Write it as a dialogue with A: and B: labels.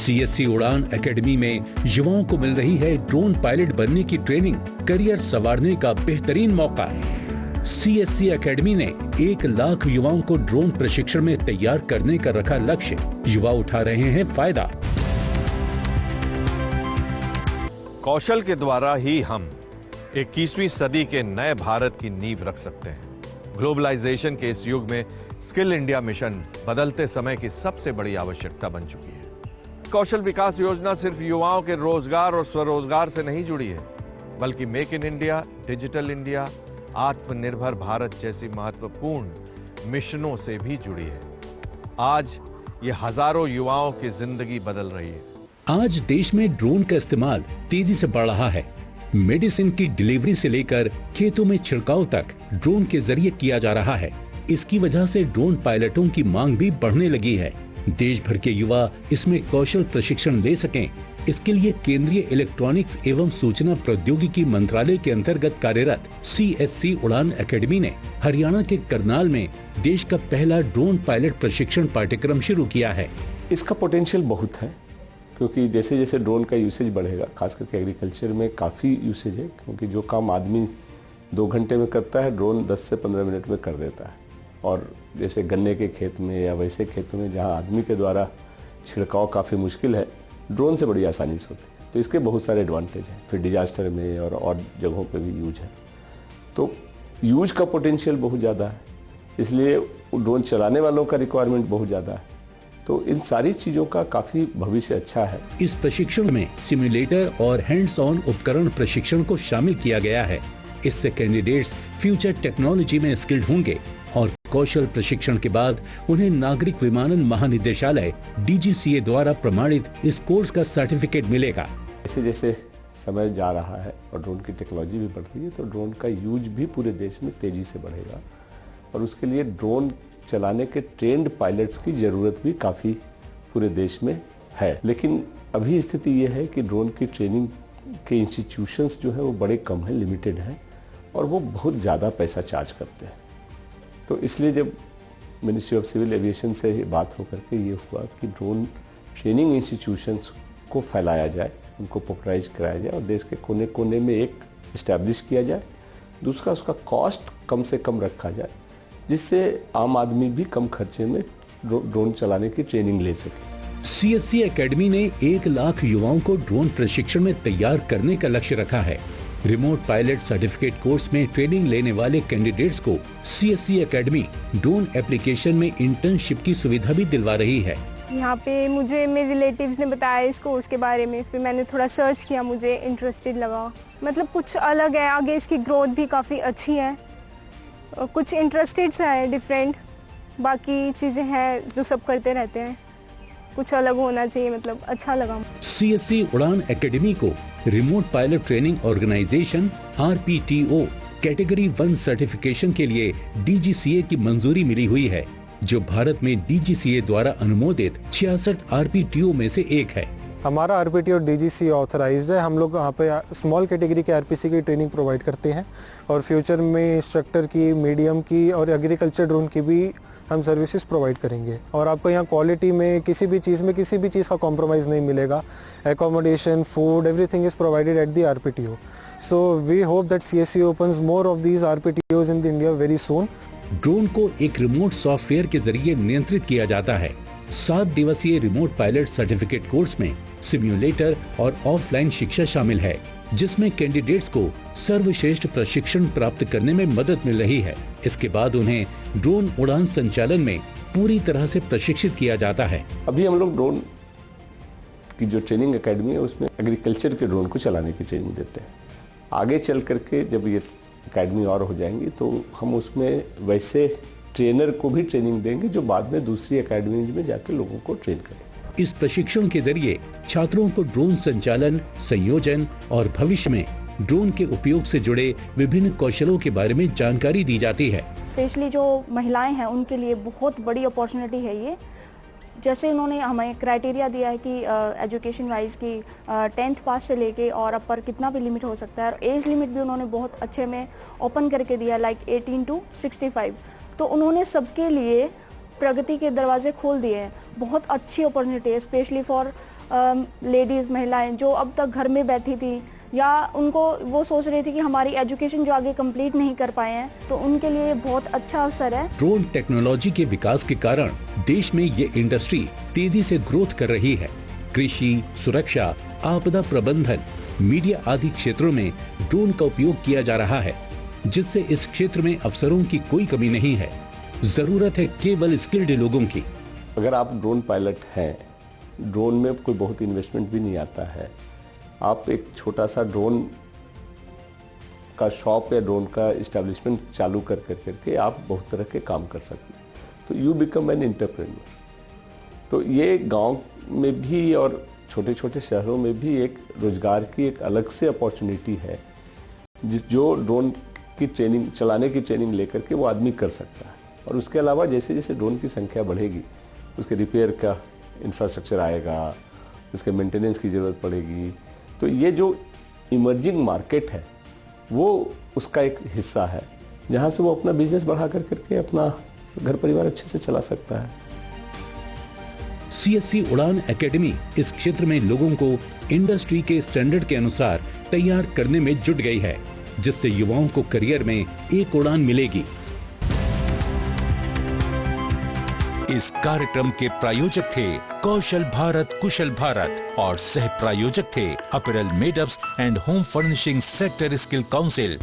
A: CSC Udaan academy में युवाओं को मिल रही है ड्रोन पायलट बनने की ट्रेनिंग, करियर संवारने का बेहतरीन मौका। CSC एकेडमी ने 1 लाख युवाओं को ड्रोन प्रशिक्षण में तैयार करने का रखा लक्ष्य। युवा उठा रहे हैं फायदा।
B: कौशल के द्वारा ही हम 21वीं सदी के नए भारत की नींव रख सकते हैं। ग्लोबलाइजेशन के इस युग में स्किल इंडिया मिशन बदलते समय की सबसे बड़ी आवश्यकता बन चुकी है। कौशल विकास योजना सिर्फ युवाओं के रोजगार और स्वरोजगार से नहीं जुड़ी है, बल्कि make in India, digital India, आत्मनिर्भर भारत जैसी महत्वपूर्ण मिशनों से भी जुड़ी है। आज ये हजारों युवाओं की जिंदगी बदल रही है।
A: आज देश में ड्रोन का इस्तेमाल तेजी से बढ़ रहा है। मेडिसिन की डिलीवरी से लेकर खेतों में छिड़काव तक ड्रोन के जरिए किया जा रहा है। इसकी वजह से ड्रोन पायलटों की मांग भी बढ़ने लगी है। देश भर के युवा इसमें कौशल प्रशिक्षण ले सकें, इसके लिए केंद्रीय इलेक्ट्रॉनिक्स एवं सूचना प्रौद्योगिकी मंत्रालय के अंतर्गत कार्यरत CSC उड़ान एकेडमी ने हरियाणा के करनाल में देश का पहला ड्रोन पायलट प्रशिक्षण पाठ्यक्रम शुरू किया है।
C: इसका पोटेंशियल बहुत है, क्योंकि जैसे जैसे ड्रोन का यूसेज बढ़ेगा, खास करके एग्रीकल्चर में काफ़ी यूसेज है, क्योंकि जो काम आदमी 2 घंटे में करता है, ड्रोन 10 से 15 मिनट में कर देता है। और जैसे गन्ने के खेत में या वैसे खेतों में जहां आदमी के द्वारा छिड़काव काफ़ी मुश्किल है, ड्रोन से बड़ी आसानी से होती है। तो इसके बहुत सारे एडवांटेज हैं। फिर डिजास्टर में और जगहों पे भी यूज है, तो यूज का पोटेंशियल बहुत ज़्यादा है, इसलिए ड्रोन चलाने वालों का रिक्वायरमेंट बहुत ज़्यादा है। तो इन सारी चीज़ों का काफ़ी भविष्य अच्छा है।
A: इस प्रशिक्षण में सिम्युलेटर और हैंड्स ऑन उपकरण प्रशिक्षण को शामिल किया गया है। इससे कैंडिडेट्स फ्यूचर टेक्नोलॉजी में स्किल्ड होंगे और कौशल प्रशिक्षण के बाद उन्हें नागरिक विमानन महानिदेशालय DGCA द्वारा प्रमाणित इस कोर्स का सर्टिफिकेट मिलेगा।
C: जैसे जैसे समय जा रहा है और ड्रोन की टेक्नोलॉजी भी बढ़ रही है, तो ड्रोन का यूज भी पूरे देश में तेजी से बढ़ेगा और उसके लिए ड्रोन चलाने के ट्रेंड पायलट्स की ज़रूरत भी काफ़ी पूरे देश में है। लेकिन अभी स्थिति ये है कि ड्रोन की ट्रेनिंग के इंस्टीट्यूशंस जो है वो बड़े कम हैं, लिमिटेड हैं, और वो बहुत ज़्यादा पैसा चार्ज करते हैं। तो इसलिए जब मिनिस्ट्री ऑफ सिविल एविएशन से बात होकर के ये हुआ कि ड्रोन ट्रेनिंग इंस्टीट्यूशंस को फैलाया जाए, उनको पॉपुलराइज कराया जाए और देश के कोने कोने में एक इस्टेब्लिश किया जाए। दूसरा, उसका कॉस्ट कम से कम रखा जाए, जिससे आम आदमी भी कम खर्चे में ड्रोन चलाने की ट्रेनिंग ले सके।
A: CSC एकेडमी ने 1 लाख युवाओं को ड्रोन प्रशिक्षण में तैयार करने का लक्ष्य रखा है। रिमोट पायलट सर्टिफिकेट कोर्स में ट्रेनिंग लेने वाले कैंडिडेट्स को CSC एकेडमी ड्रोन एप्लीकेशन में इंटर्नशिप की सुविधा भी दिलवा रही है।
D: यहाँ पे मुझे मेरे रिलेटिव्स ने बताया इस कोर्स के बारे में, फिर मैंने थोड़ा सर्च किया, मुझे इंटरेस्टेड लगा। मतलब कुछ अलग है, आगे इसकी ग्रोथ भी काफ़ी अच्छी है, कुछ इंटरेस्टेड सा है, डिफरेंट। बाकी चीज़ें हैं जो सब करते रहते हैं, कुछ अलग होना चाहिए, मतलब अच्छा लगा।
A: CSC उड़ान एकेडमी को remote pilot training organisation RPTO category 1 certification के लिए DGCA की मंजूरी मिली हुई है, जो भारत में DGCA द्वारा अनुमोदित 66 RPTO में से एक है।
E: हमारा RPTO DGCA ऑथराइज्ड है। हम लोग यहाँ पे स्मॉल कैटेगरी के RPC की ट्रेनिंग प्रोवाइड करते हैं और फ्यूचर में इंस्ट्रक्टर की, मीडियम की और एग्रीकल्चर ड्रोन की भी हम सर्विसेज प्रोवाइड करेंगे। और आपको यहाँ क्वालिटी में किसी भी चीज़ का कॉम्प्रोमाइज़ नहीं मिलेगा। Accommodation, food, everything is provided at the RPTO। So we hope that CSC opens more of these RPTOs in India very soon.
A: Drone को एक रिमोट सॉफ्टवेयर के जरिए नियंत्रित किया जाता है। 7 दिवसीय रिमोट पायलट सर्टिफिकेट कोर्स में सिम्युलेटर और ऑफलाइन शिक्षा शामिल है, जिसमें कैंडिडेट्स को सर्वश्रेष्ठ प्रशिक्षण प्राप्त करने में मदद मिल रही है। इसके बाद उन्हें ड्रोन उड़ान संचालन में पूरी तरह से प्रशिक्षित किया जाता है।
C: अभी हम लोग ड्रोन की जो ट्रेनिंग एकेडमी है उसमें एग्रीकल्चर के ड्रोन को चलाने की ट्रेनिंग देते हैं। आगे चल करके जब ये एकेडमी और हो जाएंगी तो हम उसमें वैसे ट्रेनर को भी ट्रेनिंग देंगे जो बाद में दूसरी एकेडमी में जाकर लोगों को ट्रेन करें।
A: इस प्रशिक्षण के जरिए छात्रों को ड्रोन संचालन, संयोजन और भविष्य में ड्रोन के उपयोग से जुड़े विभिन्न कौशलों के बारे में जानकारी दी जाती है।
F: स्पेशली जो महिलाएं हैं उनके लिए बहुत बड़ी अपॉर्चुनिटी है ये। जैसे उन्होंने हमें क्राइटेरिया दिया है कि एजुकेशन वाइज की 10th पास से लेके और अपर कितना भी लिमिट हो सकता है, और एज लिमिट भी उन्होंने बहुत अच्छे में ओपन करके दिया, लाइक 18 to 65। तो उन्होंने सबके लिए प्रगति के दरवाजे खोल दिए हैं। बहुत अच्छी अपॉर्चुनिटी है, स्पेशली फॉर लेडीज़ महिलाएं जो अब तक घर में बैठी थी या उनको वो सोच रही थी कि हमारी एजुकेशन जो आगे कंप्लीट नहीं कर पाए हैं, तो उनके लिए बहुत अच्छा अवसर है।
A: ड्रोन टेक्नोलॉजी के विकास के कारण देश में ये इंडस्ट्री तेजी से ग्रोथ कर रही है। कृषि, सुरक्षा, आपदा प्रबंधन, मीडिया आदि क्षेत्रों में ड्रोन का उपयोग किया जा रहा है, जिससे इस क्षेत्र में अवसरों की कोई कमी नहीं है। जरूरत है केवल स्किल्ड लोगों की।
C: अगर आप ड्रोन पायलट हैं, ड्रोन में कोई बहुत इन्वेस्टमेंट भी नहीं आता है, आप एक छोटा सा ड्रोन का शॉप या ड्रोन का इस्टेब्लिशमेंट चालू कर करके आप बहुत तरह के काम कर सकते हैं, तो यू बिकम एन एंटरप्रेन्योर। तो ये गांव में भी और छोटे छोटे शहरों में भी एक रोजगार की एक अलग से अपॉर्चुनिटी है, जो ड्रोन की ट्रेनिंग, चलाने की ट्रेनिंग लेकर के वो आदमी कर सकता है। और उसके अलावा जैसे जैसे ड्रोन की संख्या बढ़ेगी, उसके रिपेयर का इंफ्रास्ट्रक्चर आएगा, उसके मेंटेनेंस की ज़रूरत पड़ेगी, तो ये जो इमर्जिंग मार्केट है वो उसका एक हिस्सा है, जहाँ से वो अपना बिजनेस बढ़ा करके अपना घर परिवार अच्छे से चला सकता है।
A: CSC उड़ान एकेडमी इस क्षेत्र में लोगों को इंडस्ट्री के स्टैंडर्ड के अनुसार तैयार करने में जुट गई है, जिससे युवाओं को करियर में एक उड़ान मिलेगी। इस कार्यक्रम के प्रायोजक थे कौशल भारत कुशल भारत और सह प्रायोजक थे apparel made-ups and home furnishing sector skill council.